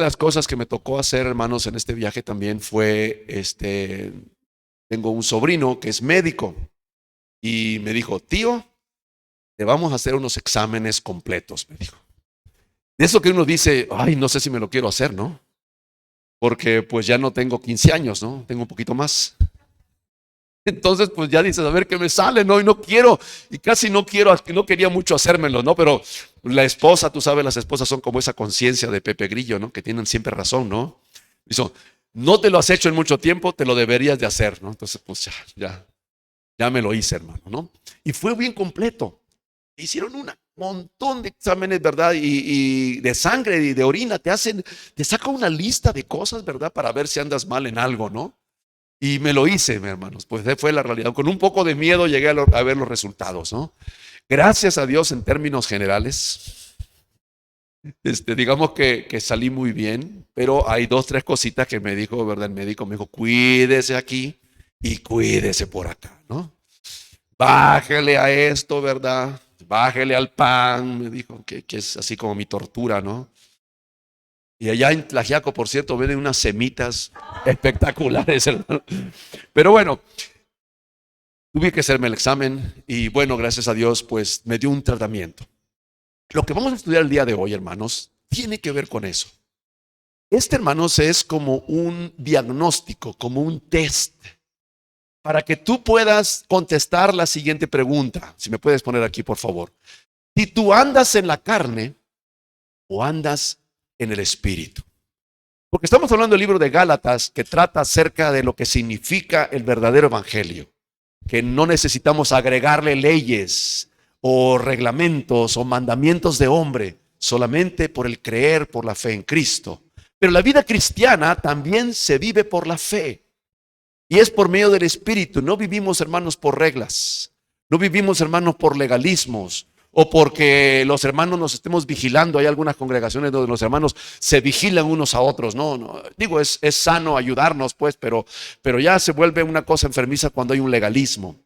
Las cosas que me tocó hacer, hermanos, en este viaje también fue, tengo un sobrino que es médico y me dijo, tío, te vamos a hacer unos exámenes completos, me dijo. De eso que uno dice, ay, no sé si me lo quiero hacer, ¿no? Porque pues ya no tengo 15 años, ¿no? Tengo un poquito más. Entonces, pues ya dices, a ver qué me sale, ¿no? Y no quiero, y casi no quiero, no quería mucho hacérmelo, ¿no? Pero la esposa, tú sabes, las esposas son como esa conciencia de Pepe Grillo, ¿no? Que tienen siempre razón, ¿no? Dice, no te lo has hecho en mucho tiempo, te lo deberías de hacer, ¿no? Entonces, pues ya me lo hice, hermano, ¿no? Y fue bien completo. Hicieron un montón de exámenes, ¿verdad? Y de sangre y de orina, te saca una lista de cosas, ¿verdad? Para ver si andas mal en algo, ¿no? Y me lo hice, mis hermanos, pues fue la realidad. Con un poco de miedo llegué a ver los resultados, ¿no? Gracias a Dios en términos generales, digamos que salí muy bien, pero hay dos, tres cositas que me dijo, ¿verdad? El médico me dijo, cuídese aquí y cuídese por acá, ¿no? Bájele a esto, ¿verdad? Bájele al pan, me dijo, que es así como mi tortura, ¿no? Y allá en Tlaxiaco, por cierto, venden unas semitas espectaculares, hermano. Pero bueno, tuve que hacerme el examen y bueno, gracias a Dios, pues me dio un tratamiento. Lo que vamos a estudiar el día de hoy, hermanos, tiene que ver con eso. Hermanos, es como un diagnóstico, como un test, para que tú puedas contestar la siguiente pregunta. Si me puedes poner aquí, por favor. Si tú andas en la carne o andas en el espíritu. Porque estamos hablando del libro de Gálatas, que trata acerca de lo que significa el verdadero evangelio. Que no necesitamos agregarle leyes o reglamentos o mandamientos de hombre, solamente por el creer, por la fe en Cristo. Pero la vida cristiana también se vive por la fe y es por medio del Espíritu. No vivimos, hermanos, por reglas, no vivimos, hermanos, por legalismos o porque los hermanos nos estemos vigilando. Hay algunas congregaciones donde los hermanos se vigilan unos a otros. No, digo, es sano ayudarnos, pues, pero ya se vuelve una cosa enfermiza cuando hay un legalismo.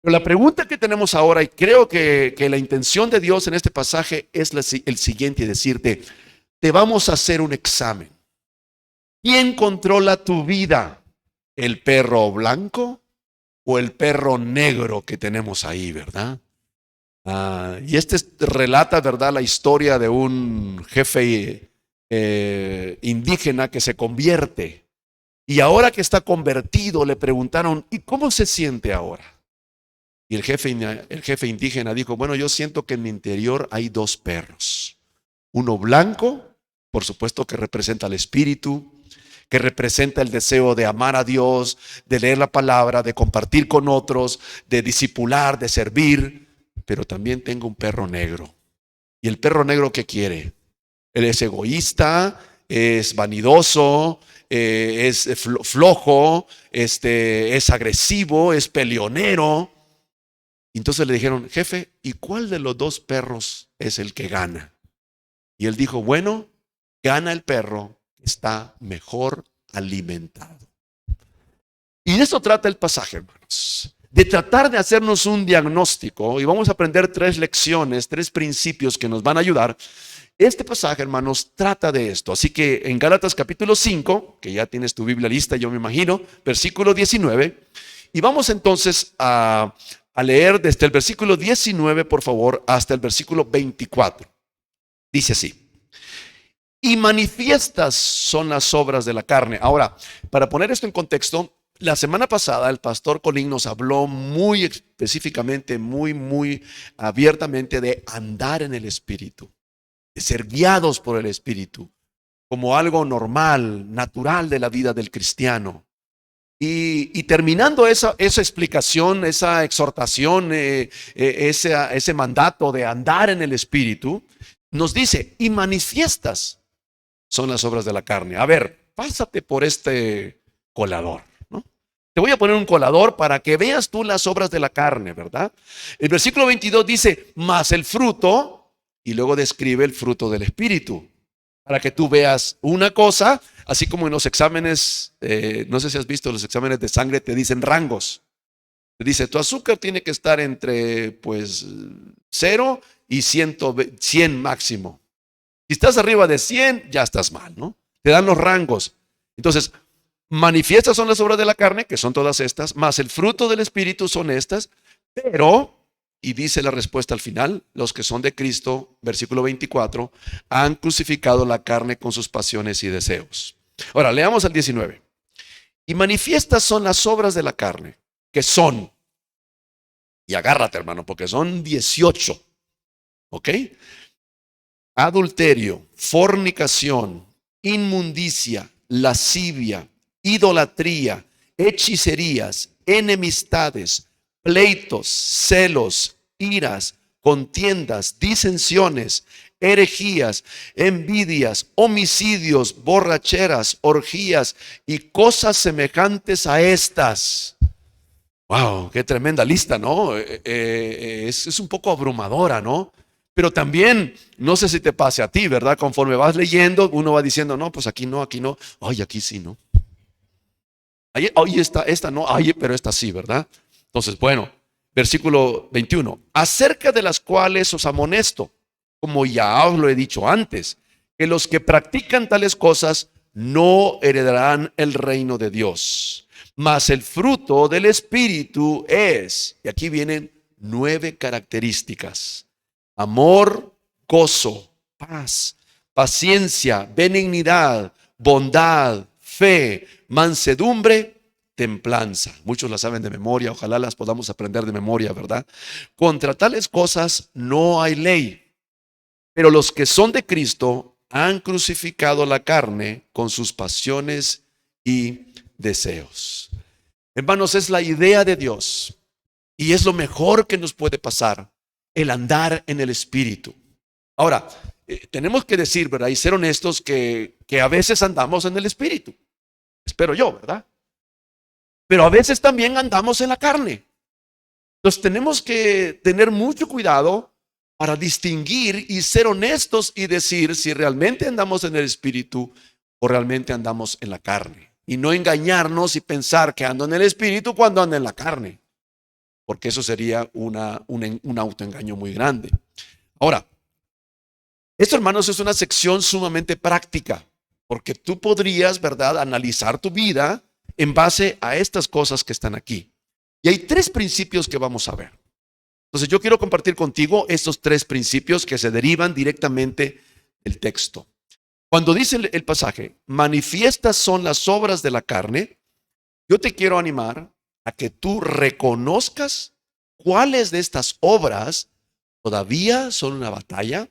Pero la pregunta que tenemos ahora, y creo que la intención de Dios en este pasaje es el siguiente, decirte, te vamos a hacer un examen. ¿Quién controla tu vida? ¿El perro blanco o el perro negro que tenemos ahí, verdad? Y relata, ¿verdad?, la historia de un jefe indígena que se convierte. Y ahora que está convertido, le preguntaron, ¿y cómo se siente ahora? Y el jefe indígena dijo, bueno, yo siento que en mi interior hay dos perros. Uno blanco, por supuesto que representa al espíritu, que representa el deseo de amar a Dios, de leer la palabra, de compartir con otros, de discipular, de servir. Pero también tengo un perro negro. ¿Y el perro negro qué quiere? Él es egoísta, es vanidoso, es flojo, es agresivo, es peleonero. Entonces le dijeron, jefe, ¿y cuál de los dos perros es el que gana? Y él dijo, bueno, gana el perro que está mejor alimentado. Y de eso trata el pasaje, hermanos. De tratar de hacernos un diagnóstico, y vamos a aprender 3 lecciones, 3 principios que nos van a ayudar. Este pasaje, hermanos, trata de esto. Así que en Gálatas capítulo 5, que ya tienes tu Biblia lista, yo me imagino, versículo 19, y vamos entonces a leer desde el versículo 19, por favor, hasta el versículo 24. Dice así: y manifiestas son las obras de la carne. Ahora, para poner esto en contexto, la semana pasada el pastor Colín nos habló muy específicamente, muy abiertamente de andar en el Espíritu, de ser guiados por el Espíritu, como algo normal, natural de la vida del cristiano. Y terminando esa explicación, esa exhortación, ese mandato de andar en el Espíritu, nos dice, y manifiestas son las obras de la carne. A ver, pásate por este colador, ¿no? Te voy a poner un colador para que veas tú las obras de la carne, ¿verdad? El versículo 22 dice, más el fruto, y luego describe el fruto del Espíritu, para que tú veas una cosa, así como en los exámenes, no sé si has visto los exámenes de sangre, te dicen rangos. Te dice, tu azúcar tiene que estar entre, pues, 0 y 100 máximo. Si estás arriba de 100, ya estás mal, ¿no? te dan los rangos. Entonces, manifiestas son las obras de la carne, que son todas estas, más el fruto del Espíritu son estas, pero, y dice la respuesta al final, los que son de Cristo, versículo 24, han crucificado la carne con sus pasiones y deseos. Ahora, leamos al 19. Y manifiestas son las obras de la carne, que son, y agárrate hermano, porque son 18, ¿ok? Adulterio, fornicación, inmundicia, lascivia, idolatría, hechicerías, enemistades, pleitos, celos, iras, contiendas, disensiones, herejías, envidias, homicidios, borracheras, orgías y cosas semejantes a estas. Wow, qué tremenda lista, ¿no? Es un poco abrumadora, ¿no? Pero también, no sé si te pase a ti, ¿verdad? Conforme vas leyendo, uno va diciendo, no, pues aquí no, ay, aquí sí, ¿no? Ahí, esta no, ay, pero esta sí, ¿verdad? Entonces, bueno, versículo 21, acerca de las cuales os amonesto, como ya os lo he dicho antes, que los que practican tales cosas no heredarán el reino de Dios. Mas el fruto del Espíritu es, y aquí vienen 9 características: amor, gozo, paz, paciencia, benignidad, bondad, fe, mansedumbre, templanza. Muchos la saben de memoria, ojalá las podamos aprender de memoria, ¿verdad? Contra tales cosas no hay ley, pero los que son de Cristo han crucificado la carne con sus pasiones y deseos. Hermanos, es la idea de Dios y es lo mejor que nos puede pasar, el andar en el Espíritu. Ahora, tenemos que decir, ¿verdad? Y ser honestos que a veces andamos en el Espíritu. Espero yo, ¿verdad? Pero a veces también andamos en la carne. Entonces tenemos que tener mucho cuidado para distinguir y ser honestos y decir si realmente andamos en el Espíritu o realmente andamos en la carne. Y no engañarnos y pensar que ando en el Espíritu cuando ando en la carne, porque eso sería un autoengaño muy grande. Ahora, esto, hermanos, es una sección sumamente práctica, porque tú podrías, ¿verdad?, analizar tu vida en base a estas cosas que están aquí. Y hay 3 principios que vamos a ver. Entonces yo quiero compartir contigo estos 3 principios que se derivan directamente del texto. Cuando dice el pasaje, manifiestas son las obras de la carne, yo te quiero animar a que tú reconozcas cuáles de estas obras todavía son una batalla,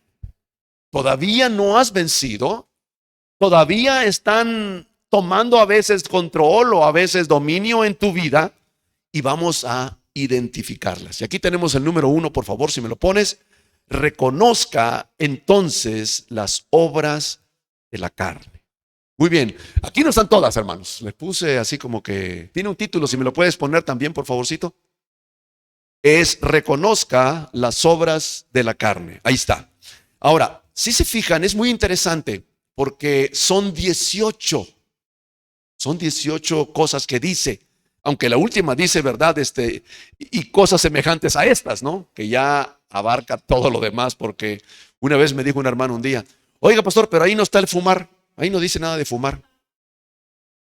todavía no has vencido, todavía están tomando a veces control o a veces dominio en tu vida, y vamos a identificarlas. Y aquí tenemos el número 1, por favor, si me lo pones. Reconozca entonces las obras de la carne. Muy bien, aquí no están todas, hermanos. Les puse así como que tiene un título, si me lo puedes poner también, por favorcito. Es reconozca las obras de la carne. Ahí está. Ahora, si se fijan, es muy interesante porque son 18. Son 18 cosas que dice, aunque la última dice, ¿verdad? Y cosas semejantes a estas, ¿no? Que ya abarca todo lo demás, porque una vez me dijo un hermano un día, oiga, pastor, pero ahí no está el fumar, ahí no dice nada de fumar.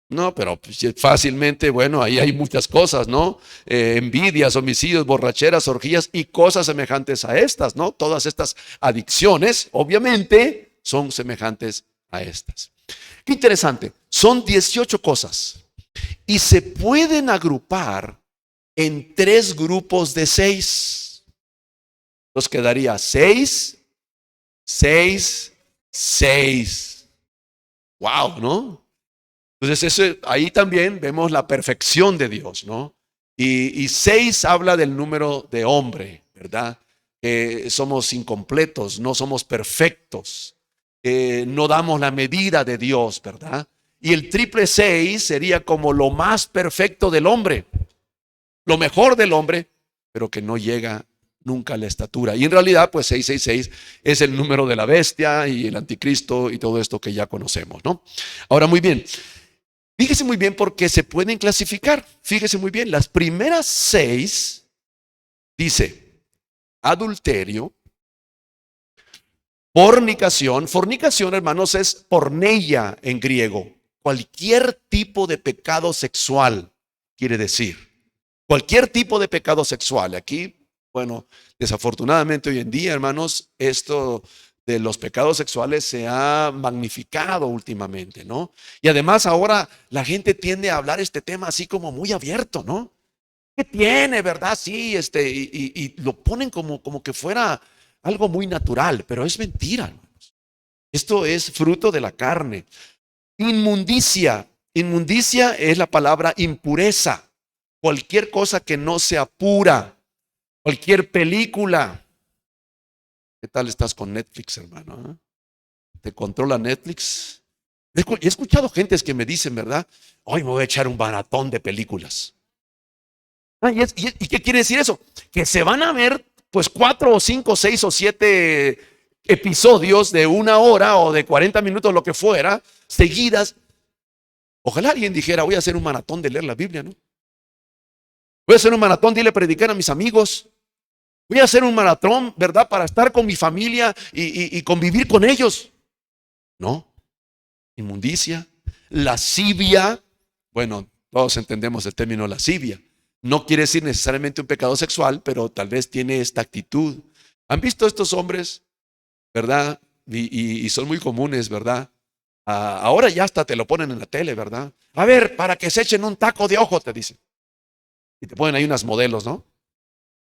No, pero pues, fácilmente, bueno, ahí hay muchas cosas, ¿no? Envidias, homicidios, borracheras, orgías y cosas semejantes a estas, ¿no? Todas estas adicciones, obviamente, son semejantes a estas. Qué interesante, son 18 cosas y se pueden agrupar en 3 grupos de 6. Nos quedaría 6, 6, 6. Wow, ¿no? Entonces ahí también vemos la perfección de Dios, ¿no? Y 6 habla del número de hombre, ¿verdad? Somos incompletos, no somos perfectos. No damos la medida de Dios, ¿verdad? Y el triple 6 sería como lo más perfecto del hombre, lo mejor del hombre, pero que no llega nunca a la estatura. Y en realidad, pues 666 es el número de la bestia y el anticristo y todo esto que ya conocemos, ¿no? Ahora, muy bien, fíjese muy bien porque se pueden clasificar. Fíjese muy bien, las primeras 6 dice adulterio, Fornicación. Fornicación, hermanos, es porneia en griego. Cualquier tipo de pecado sexual, quiere decir. Cualquier tipo de pecado sexual. Aquí, bueno, desafortunadamente hoy en día, hermanos, esto de los pecados sexuales se ha magnificado últimamente, ¿no? Y además ahora la gente tiende a hablar este tema así como muy abierto, ¿no? ¿Qué tiene, verdad? Sí, y lo ponen como que fuera algo muy natural, pero es mentira, hermanos. Esto es fruto de la carne. Inmundicia. Inmundicia es la palabra impureza. Cualquier cosa que no sea pura, cualquier película. ¿Qué tal estás con Netflix, hermano? ¿Te controla Netflix? He escuchado gentes que me dicen, ¿verdad? Hoy me voy a echar un maratón de películas. ¿Y qué quiere decir eso? Que se van a ver pues 4 o 5, 6 o 7 episodios de 1 hora o de 40 minutos, lo que fuera, seguidas. Ojalá alguien dijera, voy a hacer un maratón de leer la Biblia, ¿no? Voy a hacer un maratón de ir a predicar a mis amigos. Voy a hacer un maratón, ¿verdad? Para estar con mi familia y convivir con ellos. No, inmundicia, lascivia. Bueno, todos entendemos el término lascivia. No quiere decir necesariamente un pecado sexual, pero tal vez tiene esta actitud. ¿Han visto estos hombres, verdad? Y son muy comunes, ¿verdad? Ahora ya hasta te lo ponen en la tele, ¿verdad? A ver, para que se echen un taco de ojo, te dicen. Y te ponen ahí unas modelos, ¿no?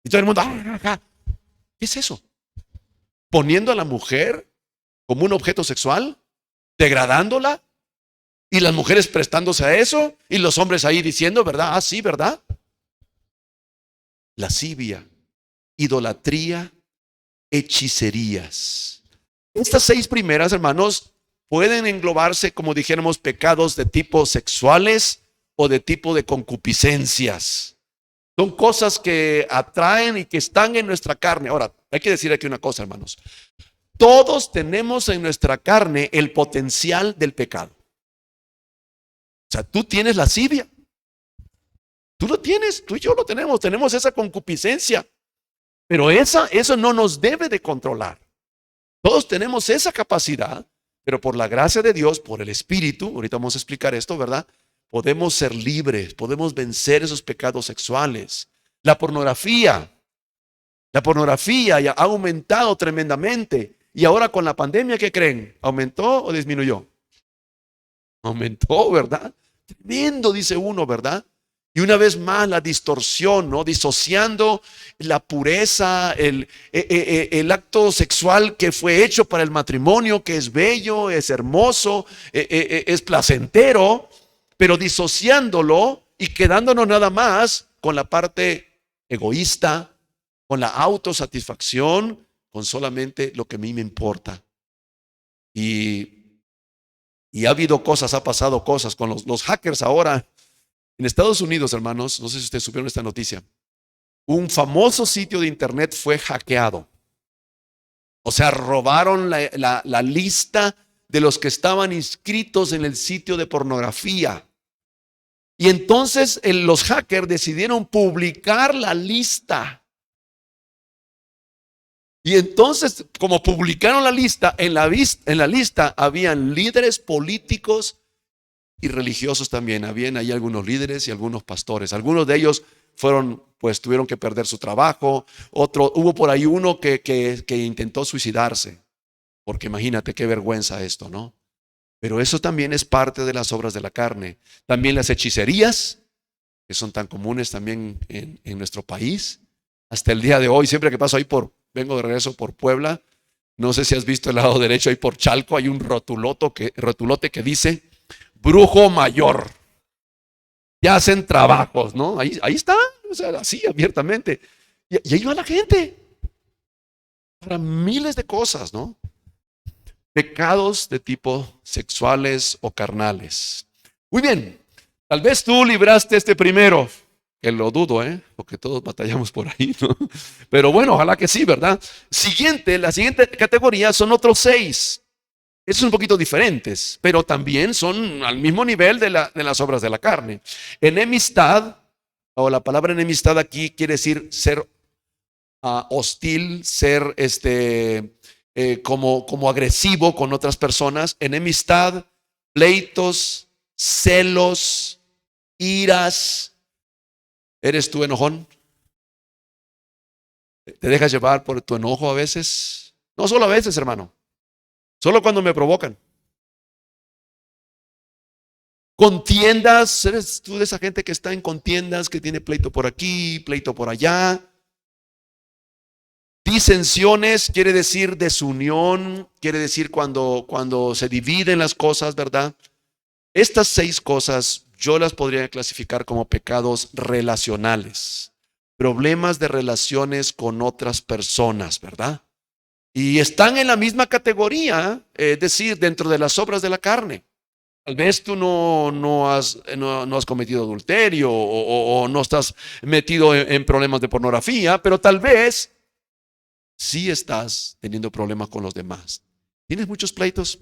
Y todo el mundo, ¿qué es eso? Poniendo a la mujer como un objeto sexual, degradándola, y las mujeres prestándose a eso, y los hombres ahí diciendo, ¿verdad? Sí, ¿verdad? Lascivia, idolatría, hechicerías. Estas 6 primeras, hermanos, pueden englobarse, como dijéramos, pecados de tipo sexuales o de tipo de concupiscencias. Son cosas que atraen y que están en nuestra carne. Ahora, hay que decir aquí una cosa, hermanos. Todos tenemos en nuestra carne el potencial del pecado. O sea, tú tienes lascivia. Tú lo tienes, tú y yo lo tenemos esa concupiscencia. Pero eso no nos debe de controlar. Todos tenemos esa capacidad, pero por la gracia de Dios, por el Espíritu, ahorita vamos a explicar esto, ¿verdad? Podemos ser libres, podemos vencer esos pecados sexuales. La pornografía ya ha aumentado tremendamente. Y ahora con la pandemia, ¿qué creen? ¿Aumentó o disminuyó? Aumentó, ¿verdad? Tremendo, dice uno, ¿verdad? Y una vez más la distorsión, ¿no? Disociando la pureza, el acto sexual que fue hecho para el matrimonio, que es bello, es hermoso, es placentero, pero disociándolo y quedándonos nada más con la parte egoísta, con la autosatisfacción, con solamente lo que a mí me importa. Y ha habido cosas, ha pasado cosas con los hackers ahora. En Estados Unidos, hermanos, no sé si ustedes supieron esta noticia, un famoso sitio de internet fue hackeado. O sea, robaron la lista de los que estaban inscritos en el sitio de pornografía. Y entonces los hackers decidieron publicar la lista. Y entonces, como publicaron la lista, en la lista habían líderes políticos y religiosos también. Habían ahí algunos líderes y algunos pastores. Algunos de ellos tuvieron que perder su trabajo. Hubo por ahí uno que intentó suicidarse. Porque imagínate qué vergüenza esto, ¿no? Pero eso también es parte de las obras de la carne. También las hechicerías, que son tan comunes también en nuestro país. Hasta el día de hoy, siempre que paso ahí vengo de regreso por Puebla, no sé si has visto el lado derecho, ahí por Chalco, hay un rotulote que dice brujo mayor. Ya hacen trabajos, ¿no? Ahí está, o sea, así abiertamente. Y ahí va la gente. Para miles de cosas, ¿no? Pecados de tipo sexuales o carnales. Muy bien, tal vez tú libraste este primero, que lo dudo, porque todos batallamos por ahí, ¿no? Pero bueno, ojalá que sí, ¿verdad? La siguiente categoría son otros 6. Estos son un poquito diferentes, pero también son al mismo nivel de las obras de la carne. Enemistad, o la palabra enemistad aquí quiere decir ser hostil, ser como agresivo con otras personas, enemistad, pleitos, celos, iras. ¿Eres tú enojón? ¿Te dejas llevar por tu enojo a veces? No solo a veces, hermano, solo cuando me provocan. Contiendas, ¿eres tú de esa gente que está en contiendas, que tiene pleito por aquí, pleito por allá? Disensiones quiere decir desunión, quiere decir cuando se dividen las cosas, ¿verdad? Estas 6 cosas yo las podría clasificar como pecados relacionales, problemas de relaciones con otras personas, ¿verdad? Y están en la misma categoría, es decir, dentro de las obras de la carne. Tal vez tú no has cometido adulterio o no estás metido en problemas de pornografía, pero tal vez sí estás teniendo problemas con los demás. ¿Tienes muchos pleitos?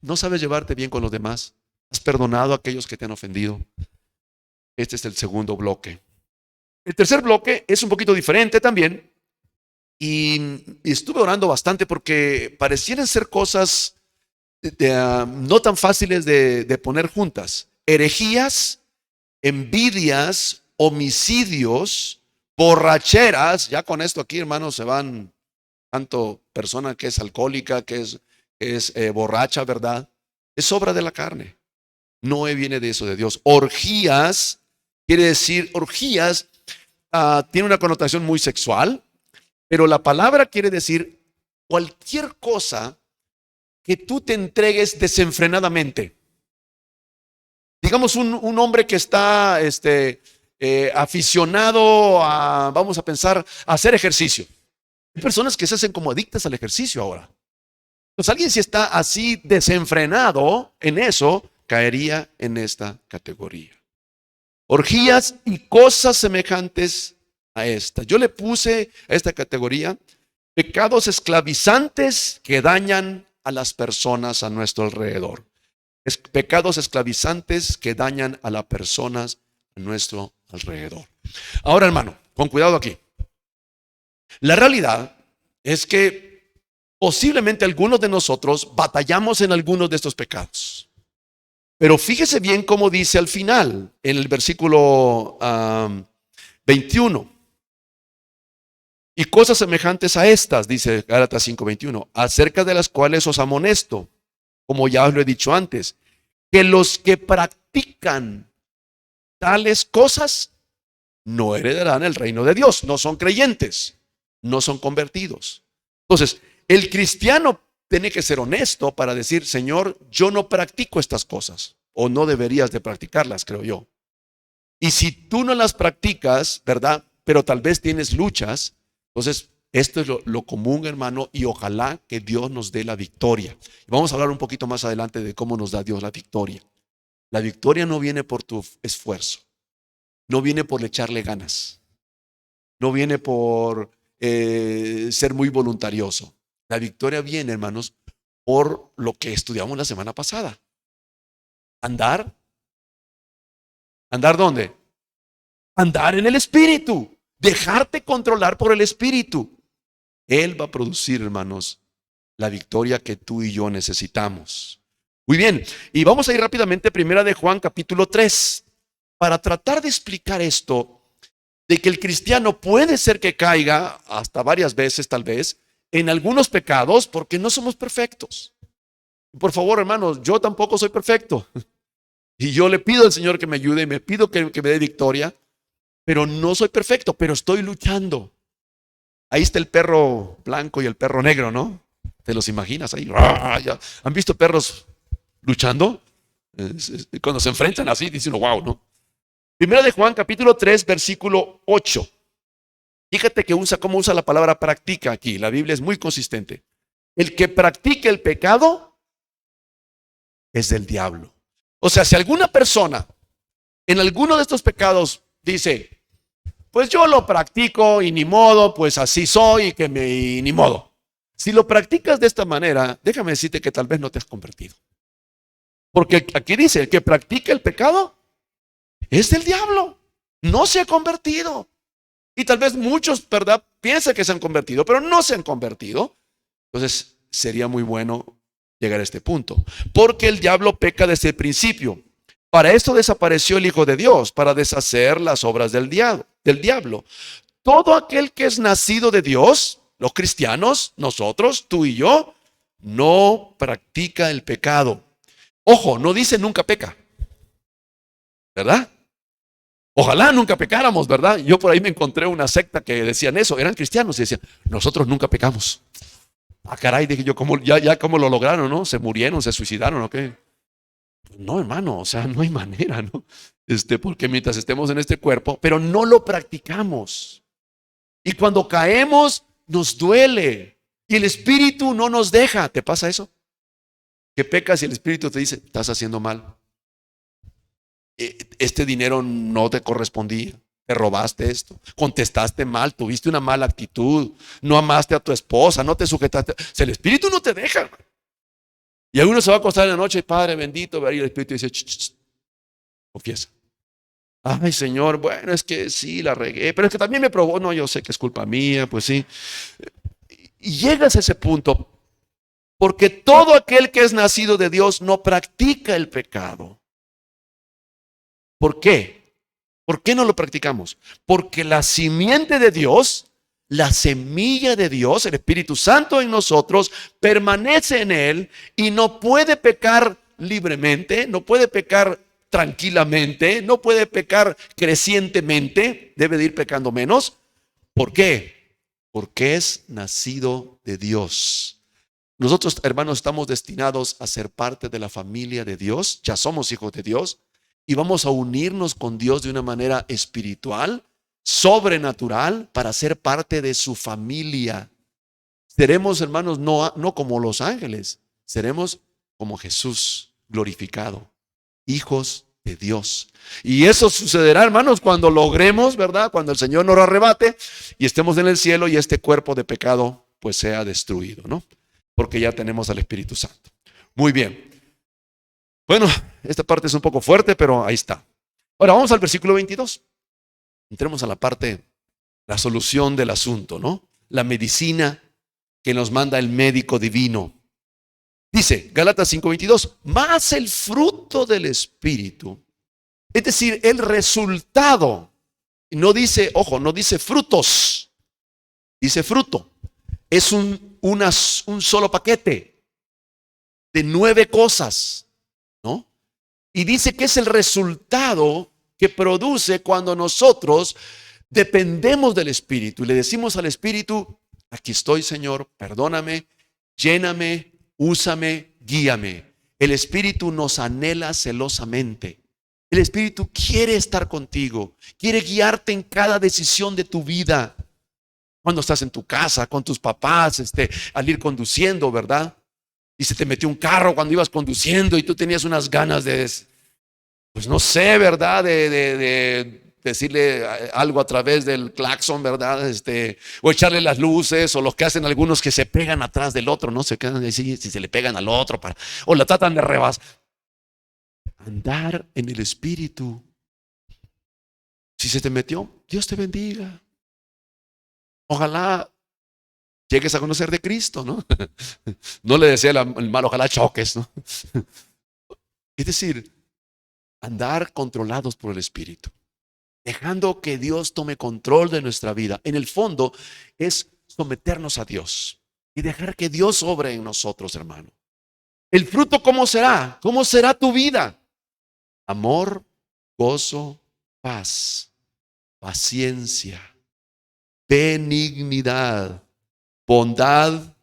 ¿No sabes llevarte bien con los demás? ¿Has perdonado a aquellos que te han ofendido? Este es el segundo bloque. El tercer bloque es un poquito diferente también. Y estuve orando bastante porque parecieran ser cosas no tan fáciles de poner juntas. Herejías, envidias, homicidios, borracheras. Ya con esto aquí, hermanos, se van tanto persona que es alcohólica, que es borracha, ¿verdad? Es obra de la carne. No viene de eso, de Dios. Orgías, quiere decir, orgías tiene una connotación muy sexual, pero la palabra quiere decir cualquier cosa que tú te entregues desenfrenadamente. Digamos un hombre que está aficionado a, vamos a pensar, a hacer ejercicio. Hay personas que se hacen como adictas al ejercicio ahora. Entonces alguien si está así desenfrenado en eso, caería en esta categoría. Orgías y cosas semejantes a esta. Yo le puse a esta categoría pecados esclavizantes que dañan a las personas a nuestro alrededor. Pecados esclavizantes que dañan a las personas a nuestro alrededor. Ahora, hermano, con cuidado aquí. La realidad es que posiblemente algunos de nosotros batallamos en algunos de estos pecados. Pero fíjese bien cómo dice al final, en el versículo 21. Y cosas semejantes a estas, dice Gálatas 5:21, acerca de las cuales os amonesto, como ya os lo he dicho antes, que los que practican tales cosas no heredarán el reino de Dios. No son creyentes, no son convertidos. Entonces, el cristiano tiene que ser honesto para decir, Señor, yo no practico estas cosas, o no deberías de practicarlas, creo yo. Y si tú no las practicas, ¿verdad? Pero tal vez tienes luchas, entonces esto es lo común, hermano, y ojalá que Dios nos dé la victoria. Vamos a hablar un poquito más adelante de cómo nos da Dios la victoria. La victoria no viene por tu esfuerzo, no viene por echarle ganas, no viene por ser muy voluntarioso. La victoria viene, hermanos, por lo que estudiamos la semana pasada. ¿Andar dónde? Andar en el Espíritu, dejarte controlar por el Espíritu. Él va a producir, hermanos, la victoria que tú y yo necesitamos. Muy bien, y vamos a ir rápidamente a Primera de Juan capítulo 3 para tratar de explicar esto, de que el cristiano puede ser que caiga hasta varias veces tal vez en algunos pecados porque no somos perfectos. Por favor, hermanos, yo tampoco soy perfecto. Y yo le pido al Señor que me ayude, me pido que me dé victoria, pero no soy perfecto, pero estoy luchando. Ahí está el perro blanco y el perro negro, ¿no? ¿Te los imaginas ahí? ¿Han visto perros luchando? Cuando se enfrentan así, dicen, wow, ¿no? Primera de Juan, capítulo 3, versículo 8. Fíjate que cómo usa la palabra practica aquí. La Biblia es muy consistente. El que practica el pecado es del diablo. O sea, si alguna persona en alguno de estos pecados dice, pues yo lo practico y ni modo, pues así soy y ni modo. Si lo practicas de esta manera, déjame decirte que tal vez no te has convertido. Porque aquí dice, el que practica el pecado es del diablo. No se ha convertido. Y tal vez muchos, ¿verdad?, piensan que se han convertido, pero no se han convertido. Entonces sería muy bueno llegar a este punto. Porque el diablo peca desde el principio. Para esto desapareció el Hijo de Dios, para deshacer las obras del diablo. Todo aquel que es nacido de Dios, los cristianos, nosotros, tú y yo, no practica el pecado. Ojo, no dice nunca peca, ¿verdad? Ojalá nunca pecáramos, ¿verdad? Yo por ahí me encontré una secta que decían eso, eran cristianos y decían, nosotros nunca pecamos. Ah, caray, dije yo, ¿cómo, ya cómo lo lograron, no? ¿Se murieron, se suicidaron o qué? No, hermano, o sea, no hay manera, ¿no? Porque mientras estemos en este cuerpo, pero no lo practicamos. Y cuando caemos, nos duele. Y el Espíritu no nos deja. ¿Te pasa eso? Que pecas y el Espíritu te dice, estás haciendo mal. Este dinero no te correspondía. Te robaste esto. Contestaste mal. Tuviste una mala actitud. No amaste a tu esposa. No te sujetaste. O sea, el Espíritu no te deja. Y alguno se va a acostar en la noche, Padre bendito, y el Espíritu dice, ch, ch, ch, confiesa. Ay, Señor, bueno, es que sí, la regué, pero es que también me probó. No, yo sé que es culpa mía, pues sí. Y llegas a ese punto, porque todo aquel que es nacido de Dios no practica el pecado. ¿Por qué? ¿Por qué no lo practicamos? Porque la simiente de Dios, la semilla de Dios, el Espíritu Santo en nosotros, permanece en él y no puede pecar libremente, no puede pecar tranquilamente, no puede pecar crecientemente, debe de ir pecando menos. ¿Por qué? Porque es nacido de Dios. Nosotros, hermanos, estamos destinados a ser parte de la familia de Dios, ya somos hijos de Dios y vamos a unirnos con Dios de una manera espiritual, sobrenatural, para ser parte de su familia. Seremos, hermanos, no como los ángeles, seremos como Jesús glorificado, hijos de Dios. Y eso sucederá, hermanos, cuando logremos, ¿verdad? Cuando el Señor nos arrebate y estemos en el cielo y este cuerpo de pecado pues sea destruido, ¿no? Porque ya tenemos al Espíritu Santo. Muy bien. Bueno, esta parte es un poco fuerte, pero ahí está. Ahora vamos al versículo 22. Entremos a la parte, la solución del asunto, ¿no? La medicina que nos manda el médico divino. Dice, Gálatas 5:22, más el fruto del Espíritu. Es decir, el resultado. No dice, ojo, no dice frutos, dice fruto. Es un solo paquete de 9 cosas, ¿no? Y dice que es el resultado que produce cuando nosotros dependemos del Espíritu y le decimos al Espíritu, aquí estoy, Señor, perdóname, lléname, úsame, guíame. El Espíritu nos anhela celosamente. El Espíritu quiere estar contigo, quiere guiarte en cada decisión de tu vida. Cuando estás en tu casa, con tus papás, al ir conduciendo, ¿verdad? Y se te metió un carro cuando ibas conduciendo y tú tenías unas ganas de, pues no sé, ¿verdad? De decirle algo a través del claxon, ¿verdad? O echarle las luces, o los que hacen algunos que se pegan atrás del otro, ¿no? Se quedan así, si se le pegan al otro, o la tratan de rebasar. Andar en el Espíritu. Si se te metió, Dios te bendiga. Ojalá llegues a conocer de Cristo, ¿no? No le desea el mal, ojalá choques, ¿no? Es decir, andar controlados por el Espíritu, dejando que Dios tome control de nuestra vida. En el fondo es someternos a Dios y dejar que Dios obre en nosotros, hermano. El fruto, ¿cómo será? ¿Cómo será tu vida? Amor, gozo, paz, paciencia, benignidad, bondad,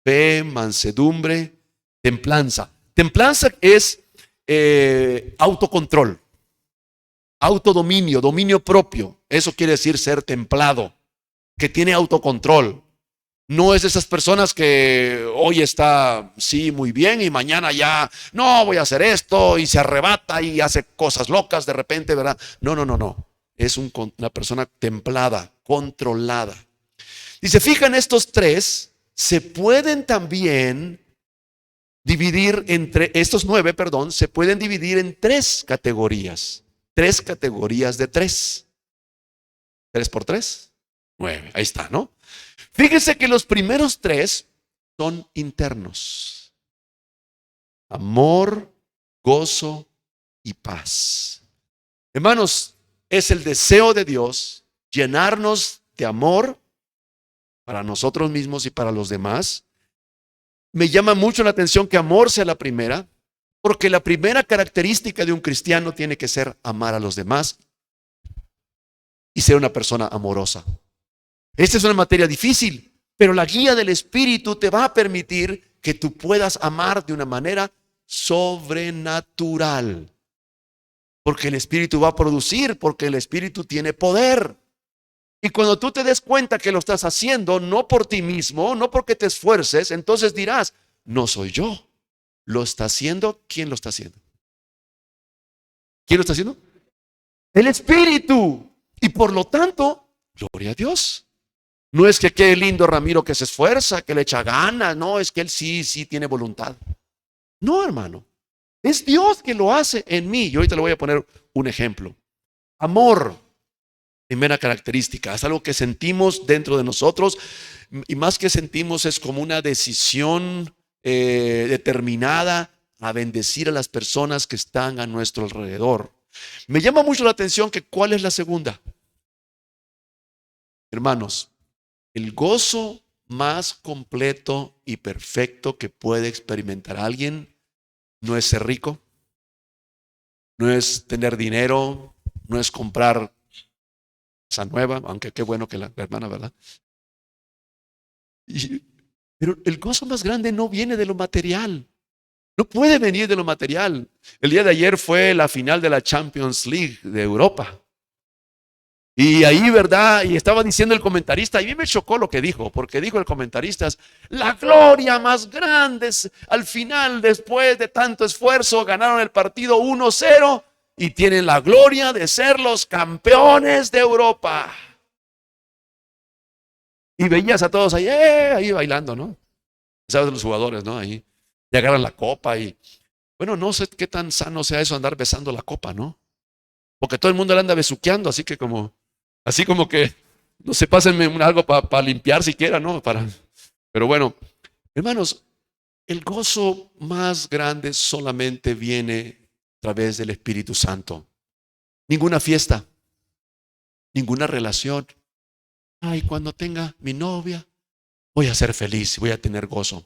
fe, mansedumbre, templanza. Templanza es autocontrol, autodominio, dominio propio. Eso quiere decir ser templado, que tiene autocontrol. No es de esas personas que hoy está, sí, muy bien y mañana ya, no, voy a hacer esto y se arrebata y hace cosas locas de repente, ¿verdad? No. Es una persona templada, controlada. Dice, fijan estos 3, se pueden también dividir entre, estos 9, perdón, se pueden dividir en 3 categorías. 3 categorías de 3. 3 por 3, 9, ahí está, ¿no? Fíjense que los primeros 3 son internos. Amor, gozo y paz. Hermanos, es el deseo de Dios llenarnos de amor para nosotros mismos y para los demás. Me llama mucho la atención que amor sea la primera, porque la primera característica de un cristiano tiene que ser amar a los demás y ser una persona amorosa. Esta es una materia difícil, pero la guía del Espíritu te va a permitir que tú puedas amar de una manera sobrenatural. Porque el Espíritu va a producir, porque el Espíritu tiene poder. Y cuando tú te des cuenta que lo estás haciendo, no por ti mismo, no porque te esfuerces, entonces dirás, no soy yo. ¿Lo está haciendo? ¿Quién lo está haciendo? ¿Quién lo está haciendo? El Espíritu. Y por lo tanto, gloria a Dios. No es que qué lindo Ramiro que se esfuerza, que le echa ganas. No, es que él sí tiene voluntad. No, hermano. Es Dios que lo hace en mí. Y ahorita le voy a poner un ejemplo. Amor, primera característica, es algo que sentimos dentro de nosotros. Y más que sentimos, es como una decisión determinada a bendecir a las personas que están a nuestro alrededor. Me llama mucho la atención que ¿cuál es la segunda? Hermanos, el gozo más completo y perfecto que puede experimentar alguien no es ser rico, no es tener dinero, no es comprar casa nueva, aunque qué bueno que la hermana, ¿verdad? Pero el gozo más grande no viene de lo material. No puede venir de lo material. El día de ayer fue la final de la Champions League de Europa. Y ahí, ¿verdad? Y estaba diciendo el comentarista, y a mí me chocó lo que dijo, porque dijo el comentarista, la gloria más grande al final, después de tanto esfuerzo, ganaron el partido 1-0 y tienen la gloria de ser los campeones de Europa. Y veías a todos ahí bailando, ¿no? Sabes, los jugadores, ¿no? Ahí y agarran la copa y, bueno, no sé qué tan sano sea eso andar besando la copa, ¿no? Porque todo el mundo le anda besuqueando, así como que, no sé, pásenme algo para limpiar siquiera, ¿no? Pero bueno, hermanos, el gozo más grande solamente viene a través del Espíritu Santo. Ninguna fiesta, ninguna relación. Ay, cuando tenga mi novia, voy a ser feliz, voy a tener gozo.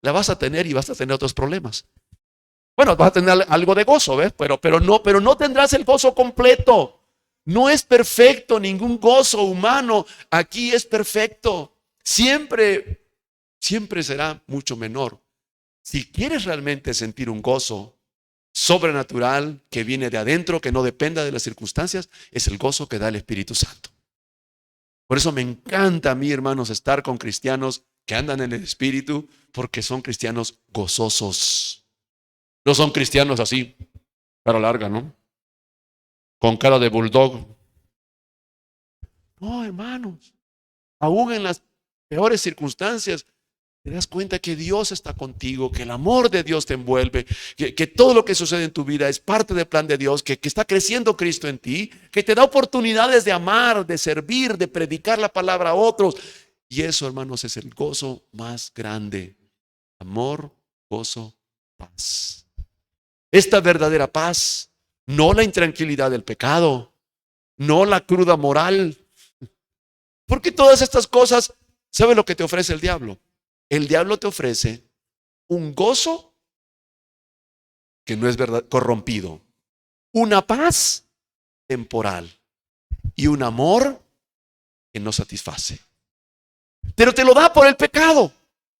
La vas a tener y vas a tener otros problemas. Bueno, vas a tener algo de gozo, ¿ves? Pero no tendrás el gozo completo. No es perfecto, ningún gozo humano aquí es perfecto. Siempre será mucho menor. Si quieres realmente sentir un gozo sobrenatural que viene de adentro, que no dependa de las circunstancias, es el gozo que da el Espíritu Santo. Por eso me encanta a mí, hermanos, estar con cristianos que andan en el Espíritu, porque son cristianos gozosos. No son cristianos así, cara larga, ¿no? Con cara de bulldog. No, hermanos, aún en las peores circunstancias, te das cuenta que Dios está contigo, que el amor de Dios te envuelve, que todo lo que sucede en tu vida es parte del plan de Dios, que está creciendo Cristo en ti, que te da oportunidades de amar, de servir, de predicar la palabra a otros. Y eso, hermanos, es el gozo más grande. Amor, gozo, paz. Esta verdadera paz, no la intranquilidad del pecado, no la cruda moral. Porque todas estas cosas, ¿sabe lo que te ofrece el diablo? El diablo te ofrece un gozo que no es verdad, corrompido, una paz temporal y un amor que no satisface. Pero te lo da por el pecado.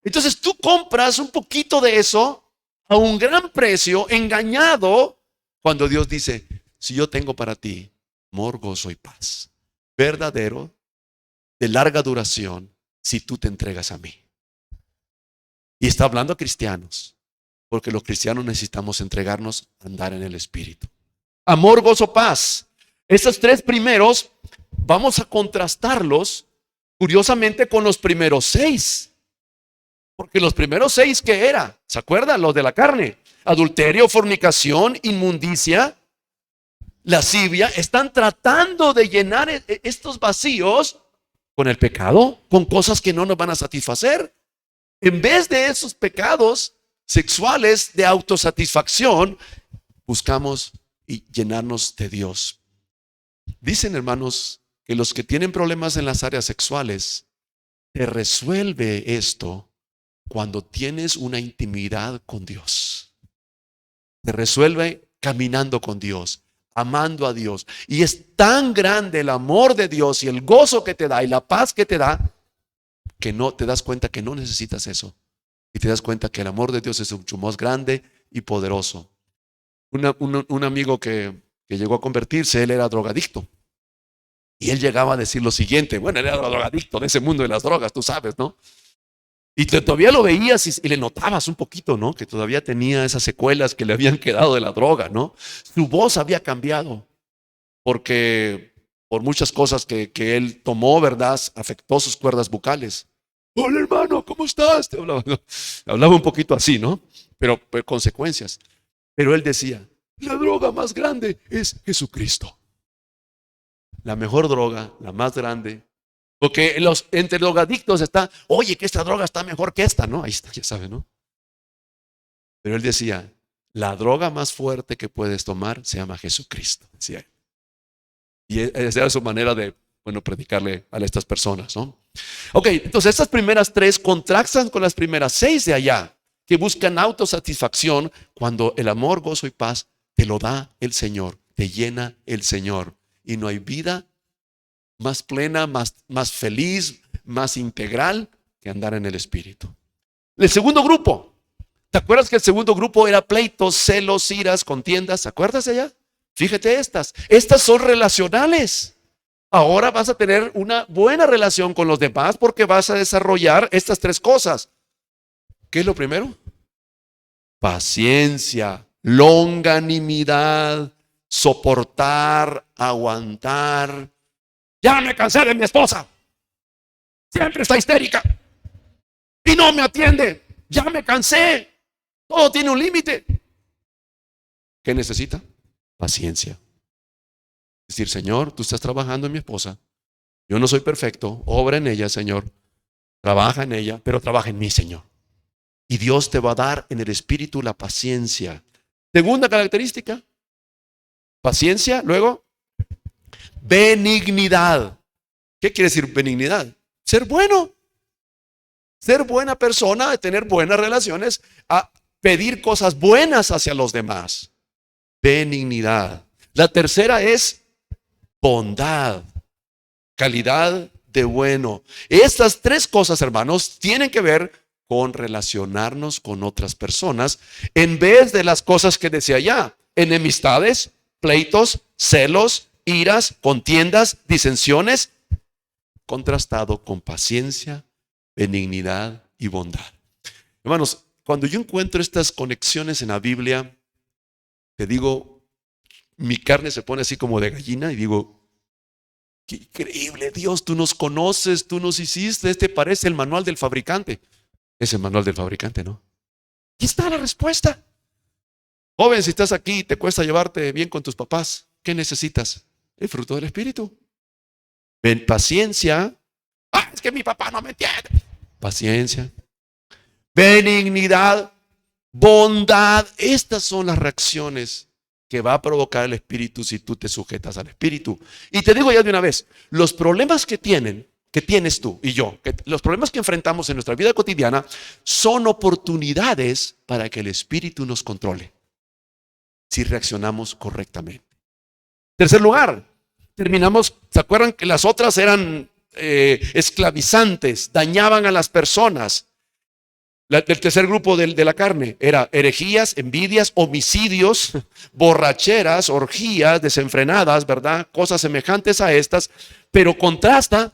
Entonces tú compras un poquito de eso a un gran precio, engañado, cuando Dios dice, si yo tengo para ti amor, gozo y paz, verdadero, de larga duración, si tú te entregas a mí. Y está hablando a cristianos, porque los cristianos necesitamos entregarnos a andar en el Espíritu. Amor, gozo, paz. Esos tres primeros vamos a contrastarlos curiosamente con los primeros 6. Porque los primeros 6, ¿qué era? ¿Se acuerdan? Los de la carne. Adulterio, fornicación, inmundicia, lascivia. Están tratando de llenar estos vacíos con el pecado, con cosas que no nos van a satisfacer. En vez de esos pecados sexuales de autosatisfacción, buscamos y llenarnos de Dios. Dicen, hermanos, que los que tienen problemas en las áreas sexuales, te resuelve esto cuando tienes una intimidad con Dios. Te resuelve caminando con Dios, amando a Dios. Y es tan grande el amor de Dios y el gozo que te da y la paz que te da, que no te das cuenta que no necesitas eso. Y te das cuenta que el amor de Dios es mucho más grande y poderoso. Un amigo que llegó a convertirse, él era drogadicto. Y él llegaba a decir lo siguiente, bueno, él era drogadicto de ese mundo de las drogas, tú sabes, ¿no? Y todavía lo veías y le notabas un poquito, ¿no? Que todavía tenía esas secuelas que le habían quedado de la droga, ¿no? Su voz había cambiado porque por muchas cosas que él tomó, ¿verdad? Afectó sus cuerdas vocales. Hola, hermano, ¿cómo estás? Te hablaba un poquito así, ¿no? Pero consecuencias. Pero él decía, la droga más grande es Jesucristo. La mejor droga, la más grande. Porque entre drogadictos está, oye, que esta droga está mejor que esta, ¿no? Ahí está, ya saben, ¿no? Pero él decía, la droga más fuerte que puedes tomar se llama Jesucristo, decía él. Y esa era su manera de, bueno, predicarle a estas personas, ¿no? Ok, entonces estas primeras tres contrastan con las primeras 6 de allá, que buscan autosatisfacción cuando el amor, gozo y paz te lo da el Señor, te llena el Señor. Y no hay vida más plena, más feliz, más integral que andar en el Espíritu. El segundo grupo, ¿te acuerdas que el segundo grupo era pleitos, celos, iras, contiendas? ¿Te acuerdas de allá? Fíjate estas son relacionales. Ahora vas a tener una buena relación con los demás porque vas a desarrollar estas 3 cosas. ¿Qué es lo primero? Paciencia, longanimidad, soportar, aguantar. Ya me cansé de mi esposa. Siempre está histérica y no me atiende. Ya me cansé. Todo tiene un límite. ¿Qué necesita? Paciencia. Es decir, Señor, tú estás trabajando en mi esposa. Yo no soy perfecto. Obra en ella, Señor. Trabaja en ella, pero trabaja en mí, Señor. Y Dios te va a dar en el espíritu la paciencia. Segunda característica. Paciencia, luego benignidad. ¿Qué quiere decir benignidad? Ser bueno. Ser buena persona, tener buenas relaciones, a pedir cosas buenas hacia los demás. Benignidad. La tercera es bondad, calidad de bueno. Estas 3 cosas, hermanos, tienen que ver con relacionarnos con otras personas en vez de las cosas que decía allá: enemistades, pleitos, celos, iras, contiendas, disensiones, contrastado con paciencia, benignidad y bondad. Hermanos, cuando yo encuentro estas conexiones en la Biblia, te digo, mi carne se pone así como de gallina y digo, qué increíble, Dios, tú nos conoces, tú nos hiciste. Este parece el manual del fabricante. Es el manual del fabricante, ¿no? Aquí está la respuesta. Joven, si estás aquí y te cuesta llevarte bien con tus papás, ¿qué necesitas? El fruto del Espíritu. Paciencia. Es que mi papá no me entiende. Paciencia. Benignidad. Bondad. Estas son las reacciones que va a provocar el Espíritu si tú te sujetas al Espíritu. Y te digo ya de una vez, los problemas que tienes tú y yo, los problemas que enfrentamos en nuestra vida cotidiana son oportunidades para que el Espíritu nos controle, si reaccionamos correctamente. Tercer lugar, ¿se acuerdan que las otras eran esclavizantes, dañaban a las personas? El tercer grupo de la carne era herejías, envidias, homicidios, borracheras, orgías desenfrenadas, ¿verdad? Cosas semejantes a estas, pero contrasta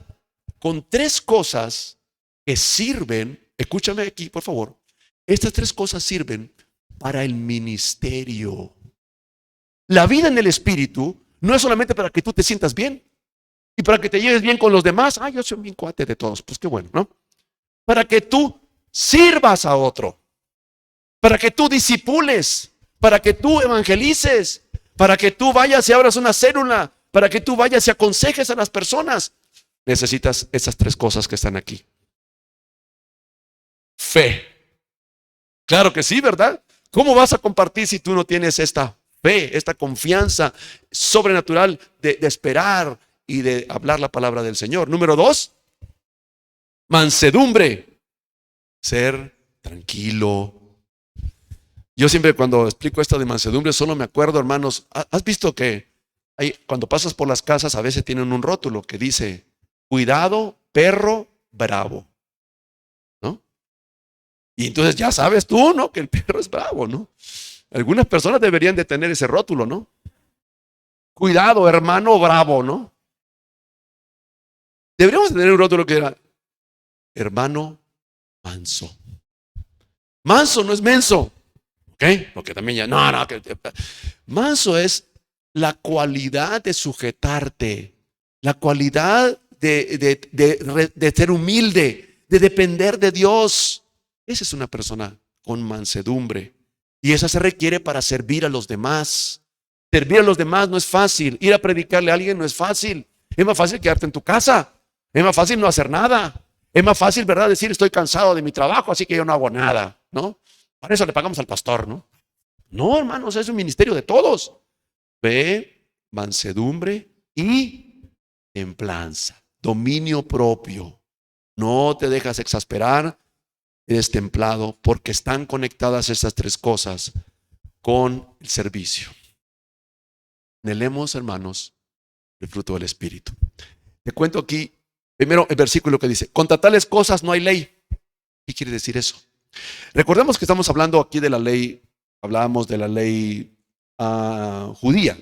con 3 cosas que sirven, escúchame aquí por favor, estas 3 cosas sirven para el ministerio. La vida en el Espíritu no es solamente para que tú te sientas bien y para que te lleves bien con los demás. Yo soy bien cuate de todos, pues qué bueno, ¿no? Para que tú sirvas a otro, para que tú disipules, para que tú evangelices, para que tú vayas y abras una célula, para que tú vayas y aconsejes a las personas. Necesitas esas 3 cosas que están aquí. fe. Claro que sí, ¿verdad? ¿Cómo vas a compartir si tú no tienes esta fe, esta confianza sobrenatural de esperar y de hablar la palabra del Señor? Número 2, mansedumbre, ser tranquilo. Yo siempre cuando explico esto de mansedumbre solo me acuerdo, hermanos, ¿has visto que cuando pasas por las casas a veces tienen un rótulo que dice, cuidado, perro bravo, ¿no? Y entonces ya sabes tú, ¿no? Que el perro es bravo, ¿no? Algunas personas deberían de tener ese rótulo, ¿no? Cuidado, hermano bravo, ¿no? Deberíamos tener un rótulo que era hermano manso. Manso no es menso, ¿ok? Porque también ya, no, manso es la cualidad de sujetarte, la cualidad de ser humilde, de depender de Dios. Esa es una persona con mansedumbre. Y esa se requiere para servir a los demás. Servir a los demás no es fácil. Ir a predicarle a alguien no es fácil. Es más fácil quedarte en tu casa. Es más fácil no hacer nada. Es más fácil, ¿verdad? Decir, estoy cansado de mi trabajo, así que yo no hago nada, ¿no? Para eso le pagamos al pastor, ¿no? No, hermanos, es un ministerio de todos. Fe, mansedumbre y templanza. Dominio propio. No te dejas exasperar. Eres templado porque están conectadas estas tres cosas con el servicio. Anhelemos, hermanos, el fruto del Espíritu. Te cuento aquí, primero el versículo que dice, contra tales cosas no hay ley. ¿Qué quiere decir eso? Recordemos que estamos hablando aquí de la ley, hablábamos de la ley judía.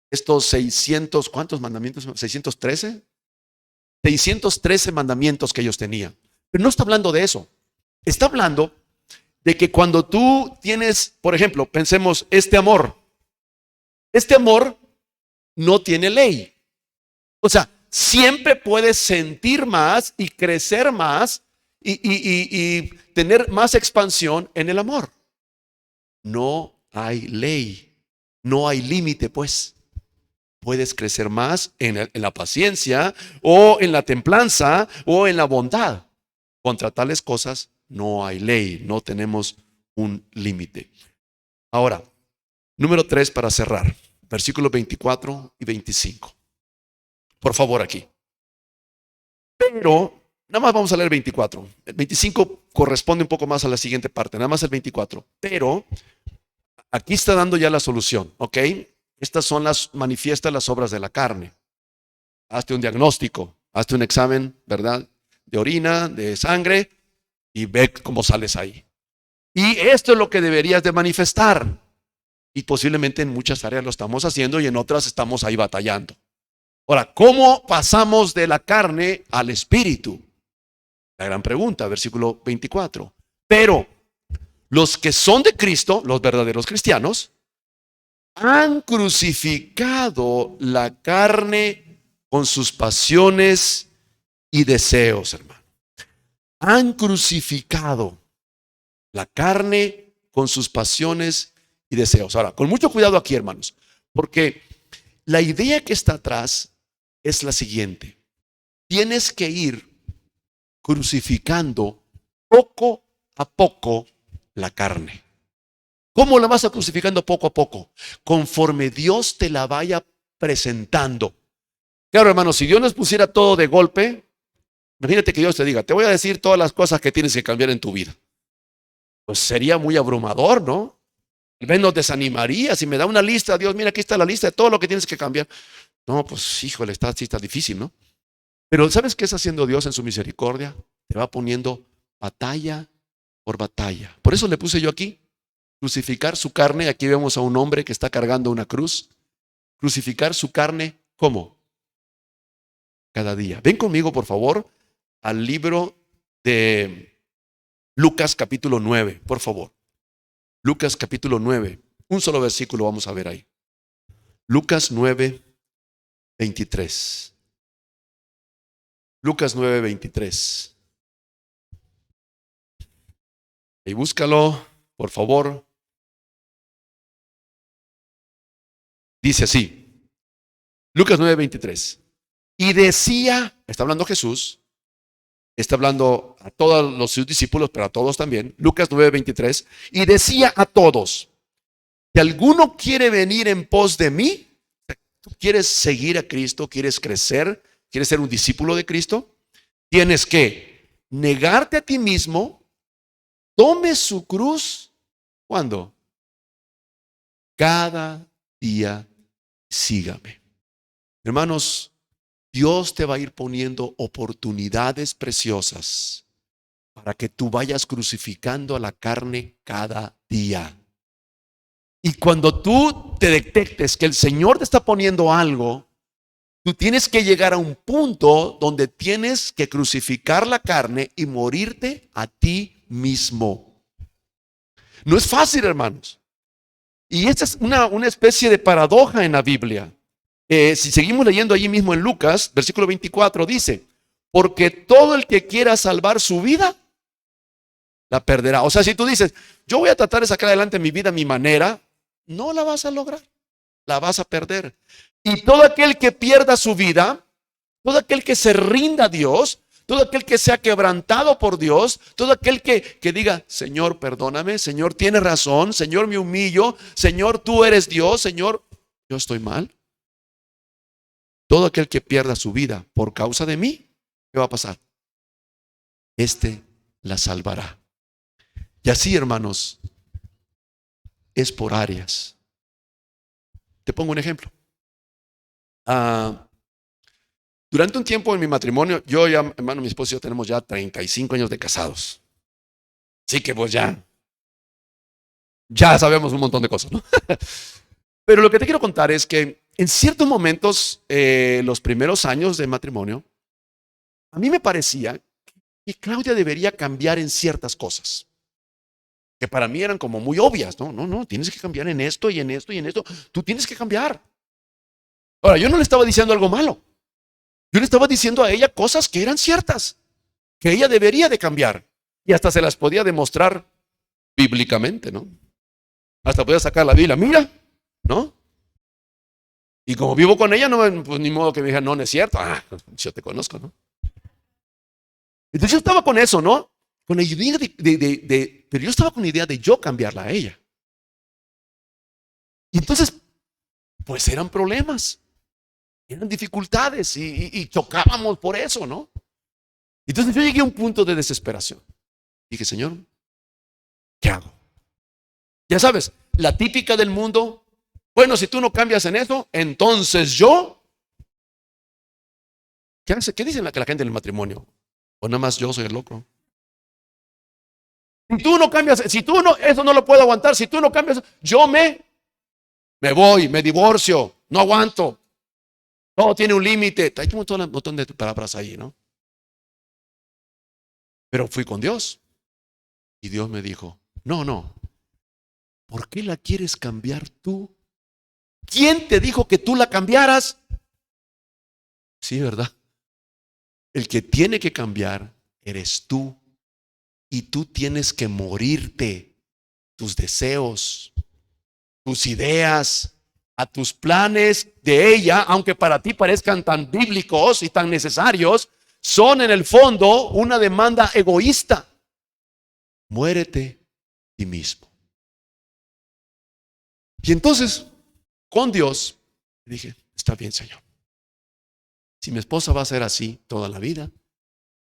Estos 600, ¿cuántos mandamientos? 613. 613 mandamientos que ellos tenían. Pero no está hablando de eso. Está hablando de que cuando tú tienes, por ejemplo, pensemos este amor no tiene ley. O sea, siempre puedes sentir más y crecer más y tener más expansión en el amor. No hay ley, no hay límite, pues. Puedes crecer más en la paciencia o en la templanza o en la bondad. Contra tales cosas no hay ley, no tenemos un límite. Ahora, número 3 para cerrar, versículos 24 y 25. Por favor, aquí. Pero, nada más vamos a leer 24. El 25 corresponde un poco más a la siguiente parte, nada más el 24. Pero, aquí está dando ya la solución, ¿ok? Estas son manifiestas las obras de la carne. Hazte un diagnóstico, hazte un examen, ¿verdad? De orina, de sangre, y ve cómo sales ahí. Y esto es lo que deberías de manifestar. Y posiblemente en muchas áreas lo estamos haciendo y en otras estamos ahí batallando. Ahora, ¿cómo pasamos de la carne al espíritu? La gran pregunta, versículo 24. Pero los que son de Cristo, los verdaderos cristianos, han crucificado la carne con sus pasiones y deseos, hermano. Han crucificado la carne con sus pasiones y deseos. Ahora, con mucho cuidado aquí, hermanos, porque la idea que está atrás es la siguiente. Tienes que ir crucificando poco a poco la carne. ¿Cómo la vas a crucificando poco a poco? Conforme Dios te la vaya presentando. Claro, hermanos, si Dios nos pusiera todo de golpe, imagínate que Dios te diga, te voy a decir todas las cosas que tienes que cambiar en tu vida. Pues sería muy abrumador, ¿no? Tal vez nos desanimaría. Si me da una lista, Dios, mira, aquí está la lista de todo lo que tienes que cambiar. No, pues híjole, sí está difícil, ¿no? Pero ¿sabes qué está haciendo Dios en su misericordia? Te va poniendo batalla por batalla. Por eso le puse yo aquí, crucificar su carne. Aquí vemos a un hombre que está cargando una cruz. Crucificar su carne, ¿cómo? Cada día. Ven conmigo, por favor, al libro de Lucas capítulo 9, por favor. Lucas capítulo 9. Un solo versículo vamos a ver ahí. Lucas 9, 23. Lucas 9, 23. Y búscalo, por favor. Dice así. Lucas 9, 23. Y decía, está hablando Jesús, Está hablando a todos los sus discípulos, pero a todos también. Lucas 9:23. Y decía a todos: si alguno quiere venir en pos de mí, ¿tú quieres seguir a Cristo? ¿Quieres crecer? ¿Quieres ser un discípulo de Cristo? Tienes que negarte a ti mismo, tome su cruz. ¿Cuándo? Cada día sígame. Hermanos, Dios te va a ir poniendo oportunidades preciosas para que tú vayas crucificando a la carne cada día. Y cuando tú te detectes que el Señor te está poniendo algo, tú tienes que llegar a un punto donde tienes que crucificar la carne y morirte a ti mismo. No es fácil, hermanos. Y esta es una especie de paradoja en la Biblia. Si seguimos leyendo allí mismo en Lucas, versículo 24, dice: porque todo el que quiera salvar su vida, la perderá. O sea, si tú dices, yo voy a tratar de sacar adelante mi vida a mi manera, no la vas a lograr, la vas a perder. Y todo aquel que pierda su vida, todo aquel que se rinda a Dios, todo aquel que sea quebrantado por Dios, todo aquel que diga: Señor, perdóname, Señor, tienes razón, Señor, me humillo, Señor, tú eres Dios, Señor, yo estoy mal. Todo aquel que pierda su vida por causa de mí, ¿qué va a pasar? Este la salvará. Y así, hermanos, es por áreas. Te pongo un ejemplo. Durante un tiempo en mi matrimonio, yo ya, hermano, mi esposo y yo tenemos ya 35 años de casados. Así que pues ya sabemos un montón de cosas, ¿no? Pero lo que te quiero contar es que en ciertos momentos, los primeros años de matrimonio, a mí me parecía que Claudia debería cambiar en ciertas cosas, que para mí eran como muy obvias. No, tienes que cambiar en esto y en esto y en esto. Tú tienes que cambiar. Ahora, yo no le estaba diciendo algo malo. Yo le estaba diciendo a ella cosas que eran ciertas, que ella debería de cambiar. Y hasta se las podía demostrar bíblicamente, ¿no? Hasta podía sacar la Biblia, mira, ¿no? Y como vivo con ella, no, pues ni modo que me diga, no, no es cierto. Pues, yo te conozco, ¿no? Entonces yo estaba con eso, ¿no? Con la idea pero yo estaba con la idea de yo cambiarla a ella. Y entonces, pues eran problemas, eran dificultades y chocábamos por eso, ¿no? Entonces yo llegué a un punto de desesperación. Dije: Señor, ¿qué hago? Ya sabes, la típica del mundo. Bueno, si tú no cambias en eso, entonces yo. ¿Qué hace? ¿Qué dicen la gente en el matrimonio? O nada más yo soy el loco. Si tú no cambias, si tú no, eso no lo puedo aguantar. Si tú no cambias, yo me voy, me divorcio, no aguanto. Todo tiene un límite. Hay un montón de palabras ahí, ¿no? Pero fui con Dios y Dios me dijo: no, ¿por qué la quieres cambiar tú? ¿Quién te dijo que tú la cambiaras? Sí, ¿verdad? El que tiene que cambiar eres tú. Y tú tienes que morirte, tus deseos, tus ideas, a tus planes de ella, aunque para ti parezcan tan bíblicos y tan necesarios, son en el fondo una demanda egoísta. Muérete a ti mismo. Y entonces, con Dios, dije: está bien, Señor. Si mi esposa va a ser así toda la vida,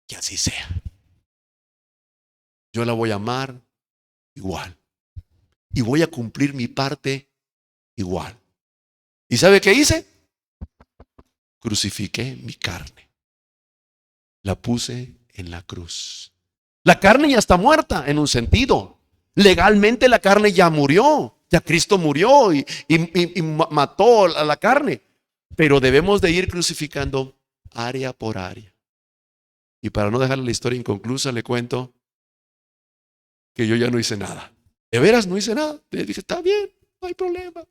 que así sea. Yo la voy a amar igual. Y voy a cumplir mi parte igual. ¿Y sabe qué hice? Crucifiqué mi carne. La puse en la cruz. La carne ya está muerta en un sentido. Legalmente la carne ya murió. Ya Cristo murió y mató a la carne. Pero debemos de ir crucificando área por área. Y para no dejar la historia inconclusa, le cuento que yo ya no hice nada. De veras no hice nada. Le dije: está bien, no hay problema.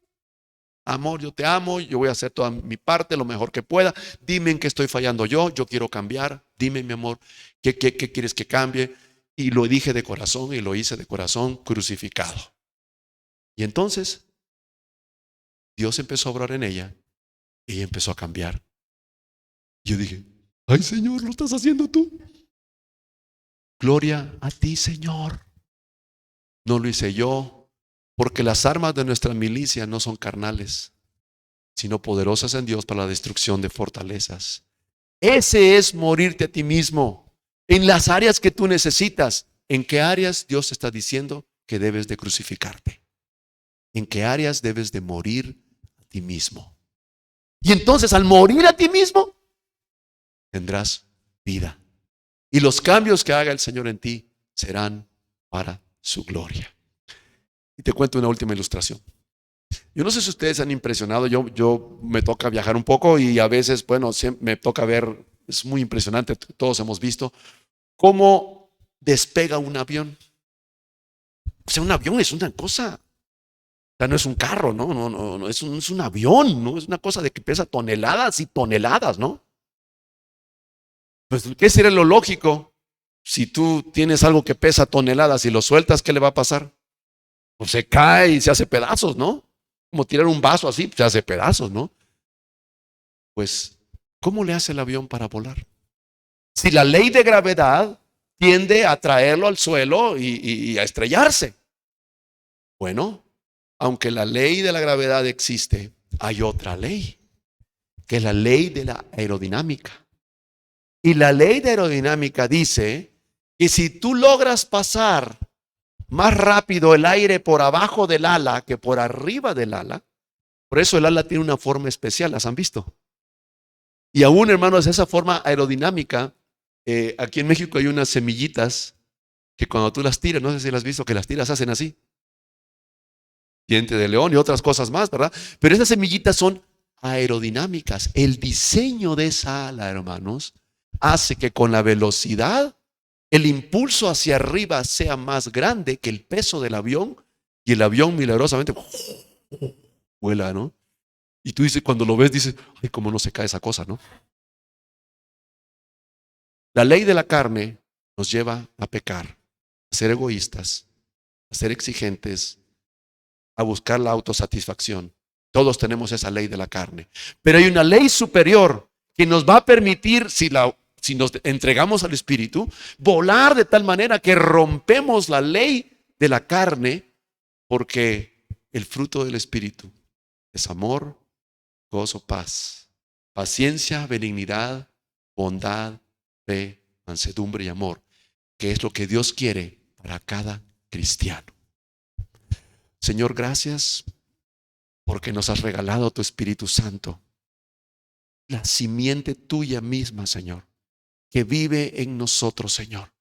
Amor, yo te amo, yo voy a hacer toda mi parte lo mejor que pueda. Dime en qué estoy fallando yo quiero cambiar. Dime, mi amor, ¿qué quieres que cambie? Y lo dije de corazón y lo hice de corazón crucificado. Y entonces Dios empezó a obrar en ella y ella empezó a cambiar. Yo dije: ay, Señor, lo estás haciendo tú. Gloria a ti, Señor. No lo hice yo, porque las armas de nuestra milicia no son carnales, sino poderosas en Dios para la destrucción de fortalezas. Ese es morirte a ti mismo en las áreas que tú necesitas. ¿En qué áreas Dios te está diciendo que debes de crucificarte? ¿En qué áreas debes de morir a ti mismo? Y entonces al morir a ti mismo, tendrás vida. Y los cambios que haga el Señor en ti serán para su gloria. Y te cuento una última ilustración. Yo no sé si ustedes han impresionado, yo me toca viajar un poco y a veces, bueno, me toca ver, es muy impresionante, todos hemos visto cómo despega un avión. O sea, un avión es una cosa, o sea, no es un carro, no, es un avión, ¿no? Es una cosa de que pesa toneladas y toneladas, ¿no? Pues, ¿qué sería lo lógico? Si tú tienes algo que pesa toneladas y lo sueltas, ¿qué le va a pasar? Pues se cae y se hace pedazos, ¿no? Como tirar un vaso así, se hace pedazos, ¿no? Pues, ¿cómo le hace el avión para volar? Si la ley de gravedad tiende a traerlo al suelo y a estrellarse. Bueno, aunque la ley de la gravedad existe, hay otra ley, que es la ley de la aerodinámica. Y la ley de aerodinámica dice que si tú logras pasar más rápido el aire por abajo del ala que por arriba del ala, por eso el ala tiene una forma especial, ¿las han visto? Y aún, hermanos, esa forma aerodinámica, aquí en México hay unas semillitas que cuando tú las tiras, no sé si las has visto, que las tiras hacen así. Diente de león y otras cosas más, ¿verdad? Pero esas semillitas son aerodinámicas. El diseño de esa ala, hermanos, hace que con la velocidad el impulso hacia arriba sea más grande que el peso del avión y el avión milagrosamente vuela, ¿no? Y tú dices, cuando lo ves, dices, ay, cómo no se cae esa cosa, ¿no? La ley de la carne nos lleva a pecar, a ser egoístas, a ser exigentes, a buscar la autosatisfacción. Todos tenemos esa ley de la carne. Pero hay una ley superior que nos va a permitir, si nos entregamos al Espíritu, volar de tal manera que rompemos la ley de la carne, porque el fruto del Espíritu es amor, gozo, paz, paciencia, benignidad, bondad, fe, mansedumbre y amor, que es lo que Dios quiere para cada cristiano. Señor, gracias porque nos has regalado tu Espíritu Santo, la simiente tuya misma, Señor, que vive en nosotros, Señor.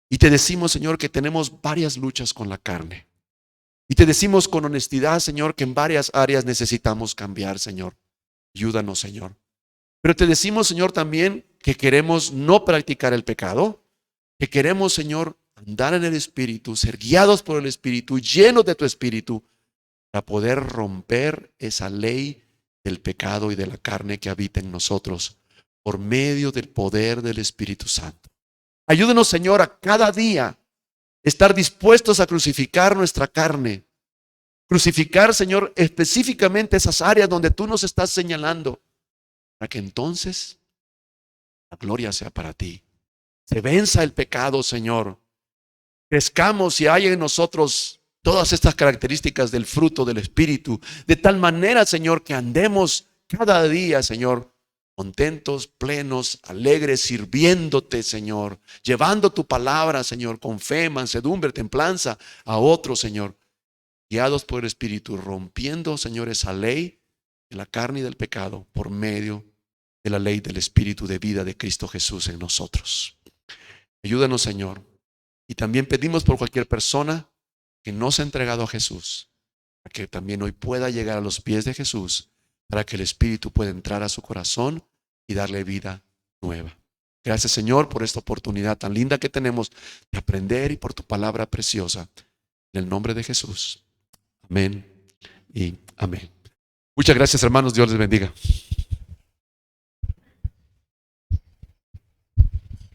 Y te decimos, Señor, que tenemos varias luchas con la carne. Y te decimos con honestidad, Señor, que en varias áreas necesitamos cambiar, Señor. Ayúdanos, Señor. Pero te decimos, Señor, también que queremos no practicar el pecado, que queremos, Señor, andar en el Espíritu, ser guiados por el Espíritu, llenos de tu Espíritu, para poder romper esa ley del pecado y de la carne que habita en nosotros por medio del poder del Espíritu Santo. Ayúdenos, Señor, a cada día estar dispuestos a crucificar nuestra carne. Crucificar, Señor, específicamente esas áreas donde tú nos estás señalando, para que entonces la gloria sea para ti. Se venza el pecado, Señor. Crezcamos y haya en nosotros todas estas características del fruto del Espíritu, de tal manera, Señor, que andemos cada día, Señor, contentos, plenos, alegres, sirviéndote, Señor, llevando tu palabra, Señor, con fe, mansedumbre, templanza a otros, Señor, guiados por el Espíritu, rompiendo, Señor, esa ley de la carne y del pecado por medio de la ley del Espíritu de vida de Cristo Jesús en nosotros. Ayúdanos, Señor. Y también pedimos por cualquier persona que no se ha entregado a Jesús, para que también hoy pueda llegar a los pies de Jesús, para que el Espíritu pueda entrar a su corazón y darle vida nueva. Gracias, Señor, por esta oportunidad tan linda que tenemos de aprender y por tu palabra preciosa. En el nombre de Jesús. Amén y amén. Muchas gracias, hermanos. Dios les bendiga.